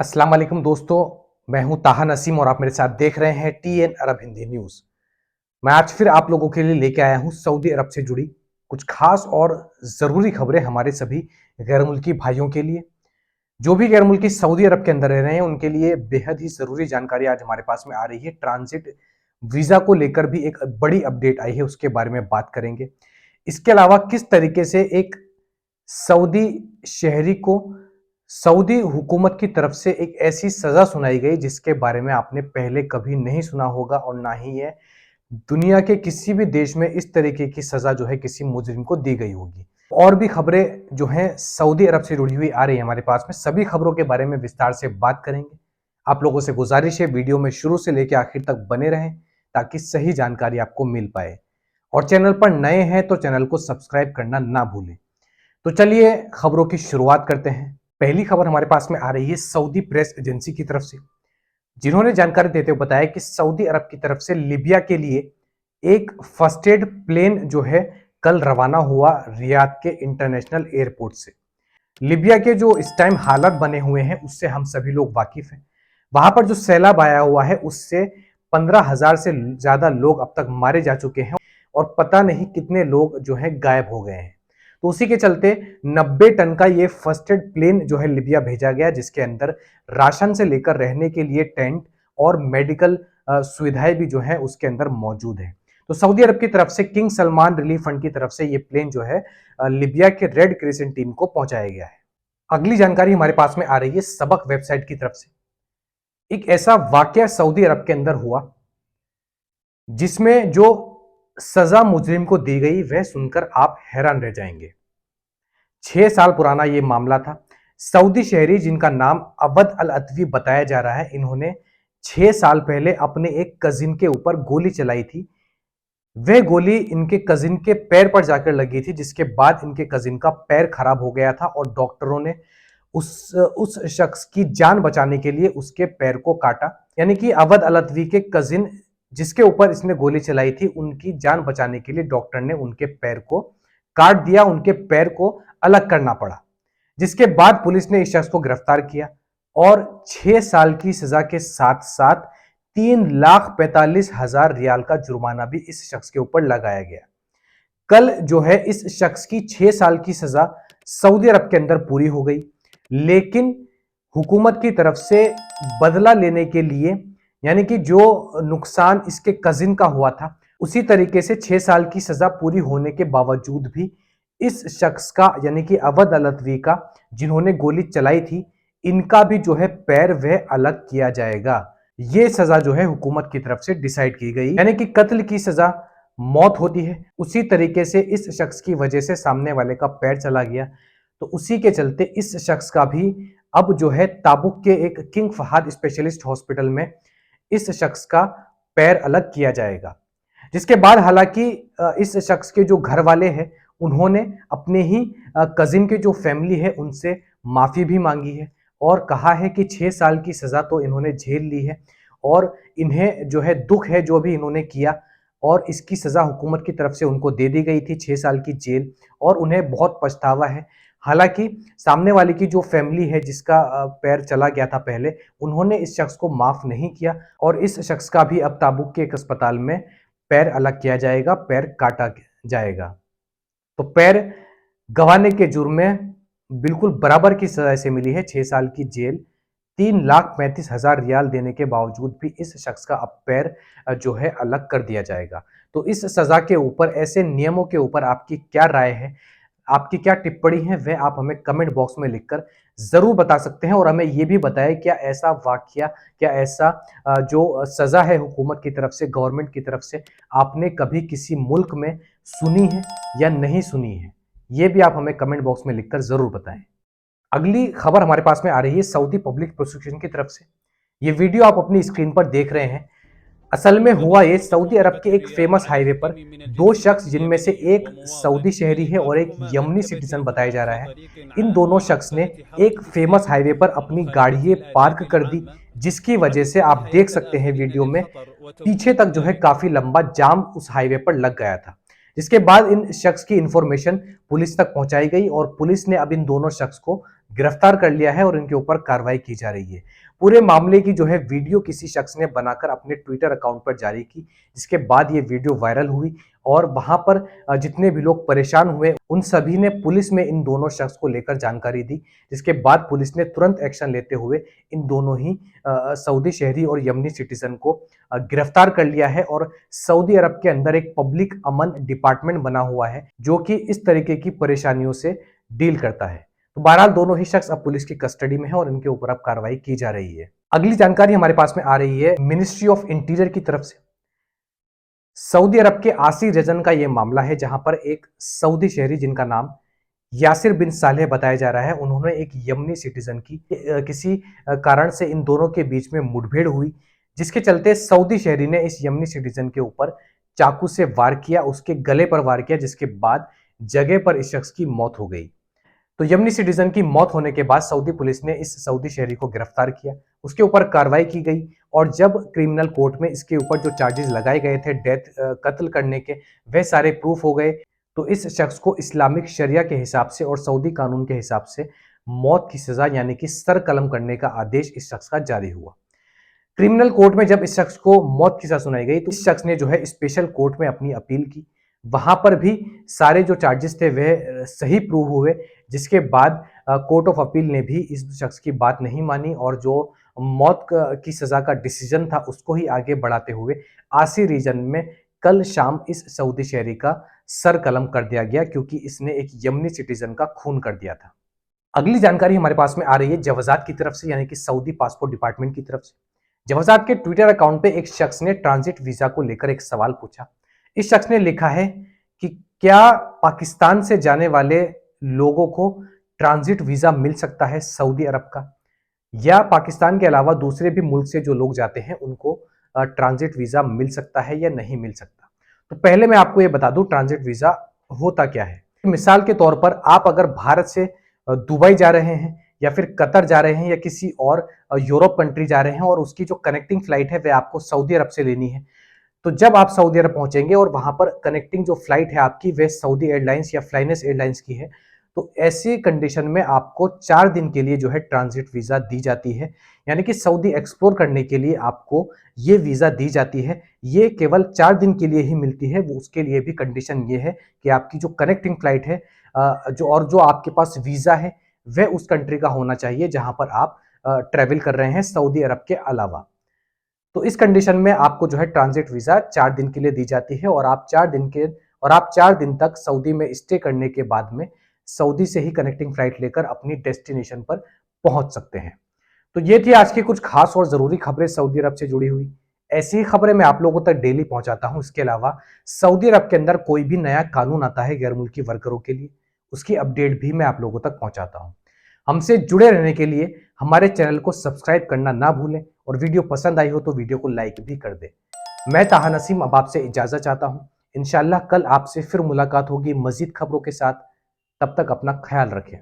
अस्सलाम वालेकुम दोस्तों, मैं हूं ताहा नसीम और आप मेरे साथ देख रहे हैं टीएन अरब हिंदी न्यूज़। मैं आज फिर आप लोगों के लिए लेके आया हूं सऊदी अरब से जुड़ी कुछ खास और ज़रूरी खबरें हमारे सभी गैर मुल्की भाइयों के लिए। जो भी गैर मुल्की सऊदी अरब के अंदर रह रहे हैं, उनके लिए बेहद ही ज़रूरी जानकारी आज हमारे पास में आ रही है। ट्रांजिट वीज़ा को लेकर भी एक बड़ी अपडेट आई है, उसके बारे में बात करेंगे। इसके अलावा किस तरीके से एक सऊदी शहरी को सऊदी हुकूमत की तरफ से एक ऐसी सजा सुनाई गई जिसके बारे में आपने पहले कभी नहीं सुना होगा और ना ही ये दुनिया के किसी भी देश में इस तरीके की सजा जो है किसी मुजरिम को दी गई होगी। और भी खबरें जो हैं सऊदी अरब से जुड़ी हुई आ रही है हमारे पास में, सभी खबरों के बारे में विस्तार से बात करेंगे। आप लोगों से गुजारिश है वीडियो में शुरू से लेकर आखिर तक बने रहें ताकि सही जानकारी आपको मिल पाए। और चैनल पर नए हैं तो चैनल को सब्सक्राइब करना ना भूलें। तो चलिए खबरों की शुरुआत करते हैं। पहली खबर हमारे पास में आ रही है सऊदी प्रेस एजेंसी की तरफ से, जिन्होंने जानकारी देते हुए बताया कि सऊदी अरब की तरफ से लीबिया के लिए एक फर्स्ट एड प्लेन जो है कल रवाना हुआ रियाद के इंटरनेशनल एयरपोर्ट से। लीबिया के जो इस टाइम हालात बने हुए हैं उससे हम सभी लोग वाकिफ हैं। वहां पर जो सैलाब आया हुआ है उससे 15,000 से ज्यादा लोग अब तक मारे जा चुके हैं और पता नहीं कितने लोग जो है गायब हो गए हैं। तो उसी के चलते 90 टन का ये फर्स्ट एड प्लेन जो है लीबिया भेजा गया, जिसके अंदर राशन से लेकर रहने के लिए टेंट और मेडिकल सुविधाएं भी जो है उसके अंदर मौजूद है। तो सऊदी अरब की तरफ से किंग सलमान रिलीफ फंड की तरफ से ये प्लेन जो है लीबिया के रेड क्रिसेंट टीम को पहुंचाया गया है। अगली जानकारी हमारे पास में आ रही है सबक वेबसाइट की तरफ से। एक ऐसा वाकया सऊदी अरब के अंदर हुआ जिसमें जो सजा मुजरिम को दी गई वह सुनकर आप हैरान रह जाएंगे। 6 साल पुराना यह मामला था। सऊदी शहरी जिनका नाम अवद अल अतवी बताया जा रहा है, इन्होंने 6 साल पहले अपने एक कजिन के ऊपर गोली चलाई थी। वह गोली इनके कजिन के पैर पर जाकर लगी थी, जिसके बाद इनके कजिन का पैर खराब हो गया था और डॉक्टरों ने उस शख्स की जान बचाने के लिए उसके पैर को काटा। यानी कि अवद अल अतवी के कजिन जिसके ऊपर इसने गोली चलाई थी, उनकी जान बचाने के लिए डॉक्टर ने उनके पैर को काट दिया, उनके पैर को अलग करना पड़ा। जिसके बाद पुलिस ने इस शख्स को गिरफ्तार किया और 6 साल की सजा के साथ साथ 3,45,000 रियाल का जुर्माना भी इस शख्स के ऊपर लगाया गया। कल जो है इस शख्स की 6 साल की सजा सऊदी अरब के अंदर पूरी हो गई, लेकिन हुकूमत की तरफ से बदला लेने के लिए, यानी कि जो नुकसान इसके कजिन का हुआ था, उसी तरीके से 6 साल की सजा पूरी होने के बावजूद भी इस शख्स का, यानी कि अवद अल अतवी का, जिन्होंने गोली चलाई थी, इनका भी जो है पैर वह अलग किया जाएगा। ये सजा जो है हुकूमत की तरफ से डिसाइड की गई। यानी कि कत्ल की सजा मौत होती है, उसी तरीके से इस शख्स की वजह से सामने वाले का पैर चला गया, तो उसी के चलते इस शख्स का भी अब जो है ताबुक के एक किंग फहद स्पेशलिस्ट हॉस्पिटल में इस शख्स का पैर अलग किया जाएगा। जिसके बाद हालांकि इस शख्स के जो घर वाले हैं उन्होंने अपने ही कजिन के जो फैमिली है उनसे माफी भी मांगी है और कहा है कि 6 साल की सजा तो इन्होंने झेल ली है और इन्हें जो है दुख है जो भी इन्होंने किया, और इसकी सजा हुकूमत की तरफ से उनको दे दी गई थी 6 साल की जेल, और उन्हें बहुत पछतावा है। हालांकि सामने वाले की जो फैमिली है जिसका पैर चला गया था पहले, उन्होंने इस शख्स को माफ नहीं किया और इस शख्स का भी अब ताबुक के एक अस्पताल में पैर अलग किया जाएगा, पैर काटा जाएगा। तो पैर गंवाने के जुर्म में बिल्कुल बराबर की सजा से मिली है 6 साल की जेल। 3,35,000 रियाल देने के बावजूद भी इस शख्स का अब पैर जो है अलग कर दिया जाएगा। तो इस सजा के ऊपर, ऐसे नियमों के ऊपर आपकी क्या राय है, आपकी क्या टिप्पणी है, वह आप हमें कमेंट बॉक्स में लिखकर जरूर बता सकते हैं। और हमें यह भी बताएं क्या ऐसा वाकया, क्या ऐसा जो सजा है हुकूमत की तरफ से, गवर्नमेंट की तरफ से, आपने कभी किसी मुल्क में सुनी है या नहीं सुनी है, ये भी आप हमें कमेंट बॉक्स में लिखकर जरूर बताएं। अगली खबर हमारे पास में आ रही है सऊदी पब्लिक प्रोसिक्यूशन की तरफ से। ये वीडियो आप अपनी स्क्रीन पर देख रहे हैं। असल में हुआ ये सऊदी अरब के एक फेमस हाईवे पर 2 शख्स, जिनमें से एक सऊदी शहरी है और एक यमनी सिटीजन बताया जा रहा है, इन दोनों शख्स ने एक फेमस हाईवे पर अपनी गाड़ियां पार्क कर दी, जिसकी वजह से आप देख सकते हैं वीडियो में पीछे तक जो है काफी लंबा जाम उस हाईवे पर लग गया था। जिसके बाद इन शख्स की इंफॉर्मेशन पुलिस तक पहुंचाई गई और पुलिस ने अब इन दोनों शख्स को गिरफ्तार कर लिया है और इनके ऊपर कार्रवाई की जा रही है। पूरे मामले की जो है वीडियो किसी शख्स ने बनाकर अपने ट्विटर अकाउंट पर जारी की, जिसके बाद ये वीडियो वायरल हुई और वहां पर जितने भी लोग परेशान हुए उन सभी ने पुलिस में इन दोनों शख्स को लेकर जानकारी दी, जिसके बाद पुलिस ने तुरंत एक्शन लेते हुए इन दोनों ही सऊदी शहरी और यमनी सिटीजन को गिरफ्तार कर लिया है और सऊदी अरब के अंदर एक पब्लिक अमन डिपार्टमेंट बना हुआ है जो कि इस तरीके की परेशानियों से डील करता है। तो बहरहाल दोनों ही शख्स अब पुलिस की कस्टडी में है और इनके ऊपर अब कार्रवाई की जा रही है। अगली जानकारी हमारे पास में आ रही है मिनिस्ट्री ऑफ इंटीरियर की तरफ से। सऊदी अरब के आसी रजन का यह मामला है जहां पर एक सऊदी शहरी जिनका नाम यासिर बिन सालेह बताया जा रहा है, उन्होंने एक यमनी सिटीजन की किसी कारण से इन दोनों के बीच में मुठभेड़ हुई, जिसके चलते सऊदी शहरी ने इस यमनी सिटीजन के ऊपर चाकू से वार किया, उसके गले पर वार किया, जिसके बाद जगह पर इस शख्स की मौत हो गई। तो यमनी सिटीजन की मौत होने के बाद सऊदी पुलिस ने इस सऊदी शहरी को गिरफ्तार किया, उसके ऊपर कार्रवाई की गई और जब क्रिमिनल कोर्ट में इसके ऊपर जो चार्जेस लगाए गए थे कत्ल करने के, वह सारे प्रूफ हो गए, तो इस शख्स को इस्लामिक शरिया के हिसाब से और सऊदी कानून के हिसाब से मौत की सजा यानी कि सर कलम करने का आदेश इस शख्स का जारी हुआ। क्रिमिनल कोर्ट में जब इस शख्स को मौत की सजा सुनाई गई तो इस शख्स ने जो है स्पेशल कोर्ट में अपनी अपील की, वहां पर भी सारे जो चार्जेस थे वह सही प्रूव हुए, जिसके बाद कोर्ट ऑफ अपील ने भी इस शख्स की बात नहीं मानी और जो मौत की सजा का डिसीजन था उसको ही आगे बढ़ाते हुए आसी रीजन में कल शाम इस सऊदी शहरी का सर कलम कर दिया गया क्योंकि इसने एक यमनी सिटीजन का खून कर दिया था। अगली जानकारी हमारे पास में आ रही है जवाजात की तरफ से यानी कि सऊदी पासपोर्ट डिपार्टमेंट की तरफ से। जवाजात के ट्विटर अकाउंट पे एक शख्स ने ट्रांजिट वीजा को लेकर एक सवाल पूछा। इस शख्स ने लिखा है कि क्या पाकिस्तान से जाने वाले लोगों को ट्रांजिट वीजा मिल सकता है सऊदी अरब का, या पाकिस्तान के अलावा दूसरे भी मुल्क से जो लोग जाते हैं उनको ट्रांजिट वीजा मिल सकता है या नहीं मिल सकता। तो पहले मैं आपको ये बता दूं ट्रांजिट वीजा होता क्या है। मिसाल के तौर पर आप अगर भारत से दुबई जा रहे हैं या फिर कतर जा रहे हैं या किसी और यूरोप कंट्री जा रहे हैं और उसकी जो कनेक्टिंग फ्लाइट है वह आपको सऊदी अरब से लेनी है, तो जब आप सऊदी अरब पहुंचेंगे और वहां पर कनेक्टिंग जो फ्लाइट है आपकी वह सऊदी एयरलाइंस या फ्लाइनेस एयरलाइंस की है, तो ऐसी कंडीशन में आपको 4 दिन के लिए जो है ट्रांजिट वीजा दी जाती है, यानी कि सऊदी एक्सप्लोर करने के लिए आपको ये वीजा दी जाती है। ये केवल 4 दिन के लिए ही मिलती है, वो उसके लिए भी कंडीशन ये है कि आपकी जो कनेक्टिंग फ्लाइट है जो आपके पास वीजा है वह उस कंट्री का होना चाहिए जहां पर आप ट्रेवल कर रहे हैं सऊदी अरब के अलावा। तो इस कंडीशन में आपको जो है ट्रांजिट वीजा 4 दिन के लिए दी जाती है और आप 4 दिन तक सऊदी में स्टे करने के बाद में सऊदी से ही कनेक्टिंग फ्लाइट लेकर अपनी डेस्टिनेशन पर पहुंच सकते हैं। तो ये थी आज की कुछ खास और जरूरी खबरें सऊदी अरब से जुड़ी हुई। ऐसी ही खबरें मैं आप लोगों तक डेली पहुंचाता हूं। इसके अलावा सऊदी अरब के अंदर कोई भी नया कानून आता है गैर मुल्की वर्करों के लिए, उसकी अपडेट भी मैं आप लोगों तक पहुंचाता हूं। हमसे जुड़े रहने के लिए हमारे चैनल को सब्सक्राइब करना ना भूलें और वीडियो पसंद आई हो तो वीडियो को लाइक भी कर दें। मैं ताहा नसीम अब आपसे इजाजत चाहता हूं। इंशाल्लाह कल आपसे फिर मुलाकात होगी मजीद खबरों के साथ। तब तक अपना ख्याल रखें।